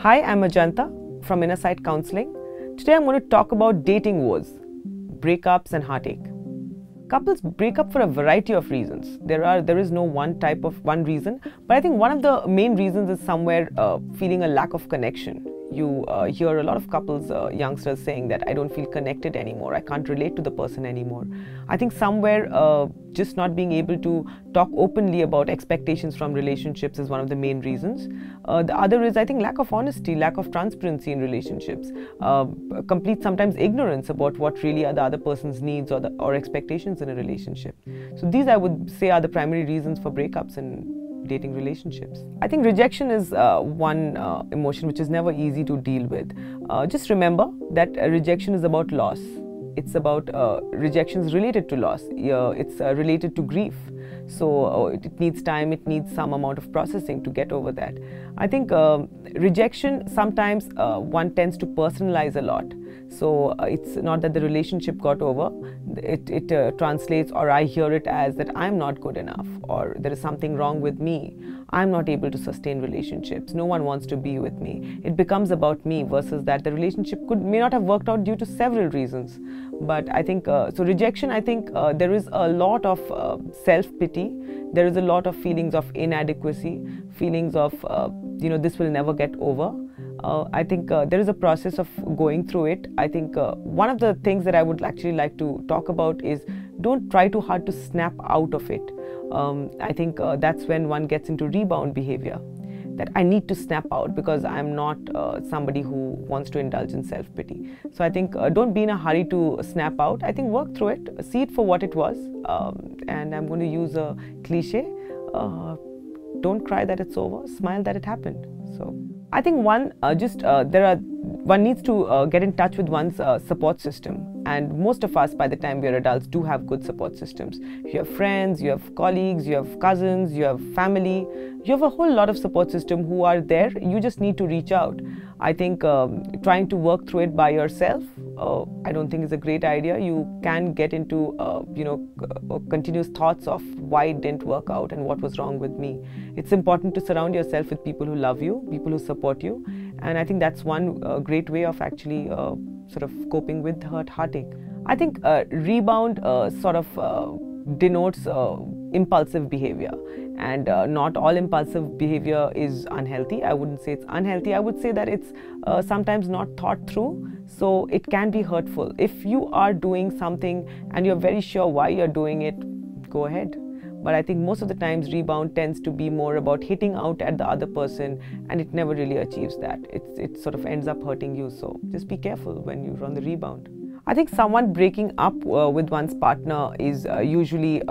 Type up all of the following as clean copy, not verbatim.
Hi, I'm Ajanta from Inner Sight Counseling. Today I'm going to talk about dating woes, breakups and heartache. Couples break up for a variety of reasons. There is no one reason, but I think one of the main reasons is somewhere feeling a lack of connection. You hear a lot of couples, youngsters saying that I don't feel connected anymore, I can't relate to the person anymore. I think somewhere just not being able to talk openly about expectations from relationships is one of the main reasons. The other is, I think, lack of honesty, lack of transparency in relationships, complete sometimes ignorance about what really are the other person's needs or expectations in a relationship. So these, I would say, are the primary reasons for breakups in dating relationships. I think rejection is one emotion which is never easy to deal with. Just remember that rejection is about loss. It's about rejection is related to loss. It's related to grief. So it needs time, it needs some amount of processing to get over that. I think rejection, sometimes one tends to personalize a lot. So it's not that the relationship got over, it translates, or I hear it as that I'm not good enough, or there is something wrong with me, I'm not able to sustain relationships, no one wants to be with me. It becomes about me versus that the relationship may not have worked out due to several reasons. But I think, so rejection, I think there is a lot of self-pity, there is a lot of feelings of inadequacy, feelings of, this will never get over. I think there is a process of going through it. I think one of the things that I would actually like to talk about is don't try too hard to snap out of it. I think that's when one gets into rebound behavior, that I need to snap out because I'm not somebody who wants to indulge in self-pity. So I think don't be in a hurry to snap out. I think work through it, see it for what it was. And I'm going to use a cliche, don't cry that it's over, smile that it happened. So I think one needs to get in touch with one's support system. And most of us, by the time we are adults, do have good support systems. You have friends, you have colleagues, you have cousins, you have family. You have a whole lot of support system who are there. You just need to reach out. I think trying to work through it by yourself, I don't think is a great idea. You can get into, continuous thoughts of why it didn't work out and what was wrong with me. It's important to surround yourself with people who love you, people who support you. And I think that's one great way of actually sort of coping with heartache. I think rebound sort of denotes impulsive behavior, and not all impulsive behavior is unhealthy. I wouldn't say it's unhealthy. I would say that it's sometimes not thought through, so it can be hurtful. If you are doing something and you're very sure why you're doing it, go ahead. But I think most of the times rebound tends to be more about hitting out at the other person, and it never really achieves that. It sort of ends up hurting you. So just be careful when you run the rebound. I think someone breaking up with one's partner is usually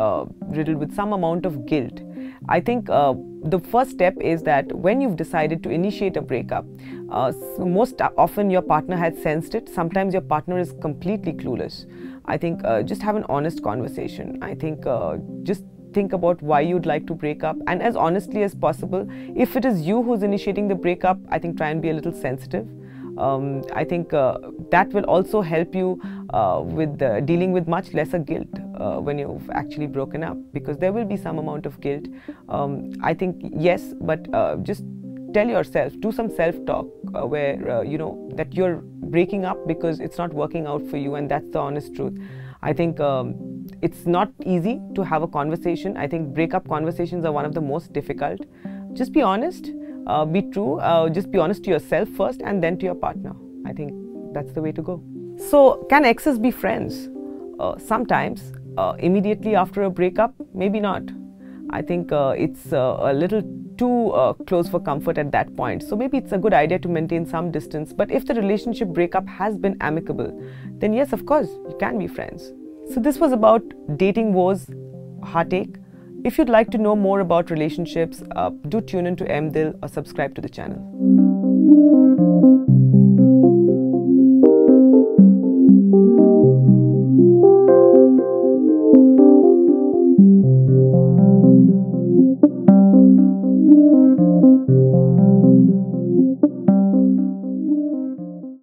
riddled with some amount of guilt. I think the first step is that when you've decided to initiate a breakup, most often your partner has sensed it. Sometimes your partner is completely clueless. I think just have an honest conversation. I think just think about why you'd like to break up, and as honestly as possible. If it is you who's initiating the breakup, I think try and be a little sensitive. I think that will also help you with dealing with much lesser guilt when you've actually broken up, because there will be some amount of guilt. I think yes, but just tell yourself, do some self-talk where that you're breaking up because it's not working out for you, and that's the honest truth. I think it's not easy to have a conversation. I think breakup conversations are one of the most difficult. Just be honest, be true, just be honest to yourself first and then to your partner. I think that's the way to go. So can exes be friends? Sometimes, immediately after a breakup, maybe not. I think it's a little too close for comfort at that point. So maybe it's a good idea to maintain some distance. But if the relationship breakup has been amicable, then yes, of course, you can be friends. So this was about dating woes, heartache. If you'd like to know more about relationships, do tune in to MDill or subscribe to the channel.